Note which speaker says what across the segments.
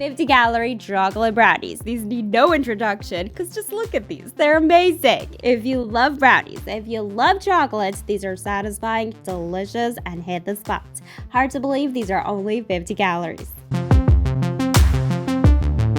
Speaker 1: 50-calorie chocolate brownies. These need no introduction because just look at these. They're amazing. If you love brownies, if you love chocolates, these are satisfying, delicious, and hit the spot. Hard to believe these are only 50 calories.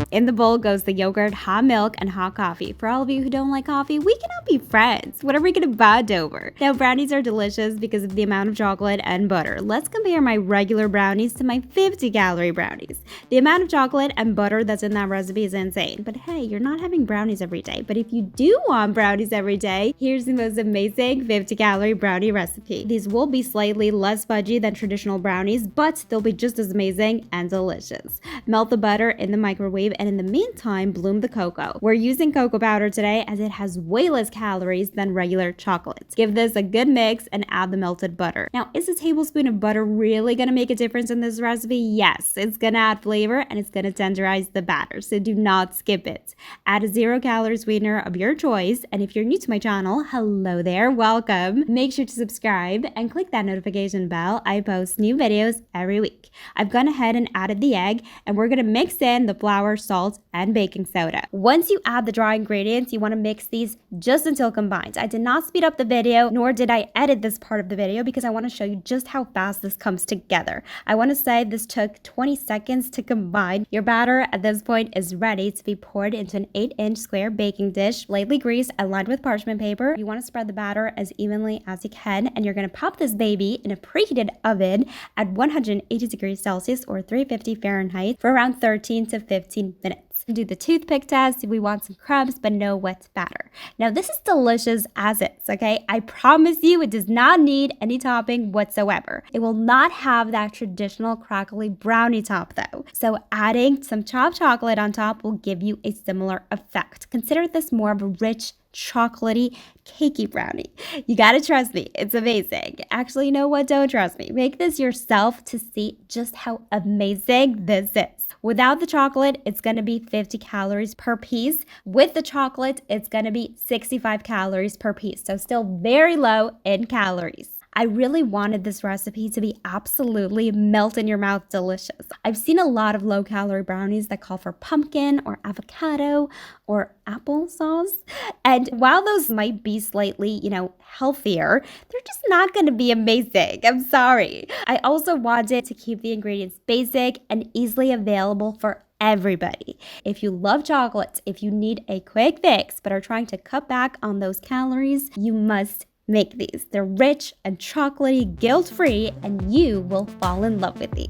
Speaker 1: In the bowl goes the yogurt, hot milk, and hot coffee. For all of you who don't like coffee, we cannot be friends. What are we gonna bond over? Now, brownies are delicious because of the amount of chocolate and butter. Let's compare my regular brownies to my 50-calorie brownies. The amount of chocolate and butter that's in that recipe is insane. But hey, you're not having brownies every day. But if you do want brownies every day, here's the most amazing 50-calorie brownie recipe. These will be slightly less fudgy than traditional brownies, but they'll be just as amazing and delicious. Melt the butter in the microwave, and in the meantime, bloom the cocoa. We're using cocoa powder today as it has way less calories than regular chocolate. Give this a good mix and add the melted butter. Now, is a tablespoon of butter really gonna make a difference in this recipe? Yes, it's gonna add flavor and it's gonna tenderize the batter, so do not skip it. Add a 0-calorie sweetener of your choice, and if you're new to my channel, hello there, welcome. Make sure to subscribe and click that notification bell. I post new videos every week. I've gone ahead and added the egg, and we're gonna mix in the flour, salt, and baking soda. Once you add the dry ingredients, you want to mix these just until combined. I did not speed up the video, nor did I edit this part of the video because I want to show you just how fast this comes together. I want to say this took 20 seconds to combine. Your batter at this point is ready to be poured into an 8-inch square baking dish, lightly greased and lined with parchment paper. You want to spread the batter as evenly as you can, and you're going to pop this baby in a preheated oven at 180 degrees Celsius or 350 Fahrenheit for around 13 to 15 minutes. Do the toothpick test. We want some crumbs, but no wet batter. Now, this is delicious as is, okay? I promise you it does not need any topping whatsoever. It will not have that traditional crackly brownie top though. So adding some chopped chocolate on top will give you a similar effect. Consider this more of a rich, chocolatey, cakey brownie. You gotta trust me, it's amazing. Actually, you know what? Don't trust me. Make this yourself to see just how amazing this is. Without the chocolate, it's gonna be 50 calories per piece. With the chocolate, it's gonna be 65 calories per piece. So still very low in calories. I really wanted this recipe to be absolutely melt in your mouth delicious. I've seen a lot of low-calorie brownies that call for pumpkin or avocado or applesauce. And while those might be slightly, healthier, they're just not going to be amazing. I'm sorry. I also wanted to keep the ingredients basic and easily available for everybody. If you love chocolates, if you need a quick fix but are trying to cut back on those calories, you must make these. They're rich and chocolatey, guilt-free, and you will fall in love with these.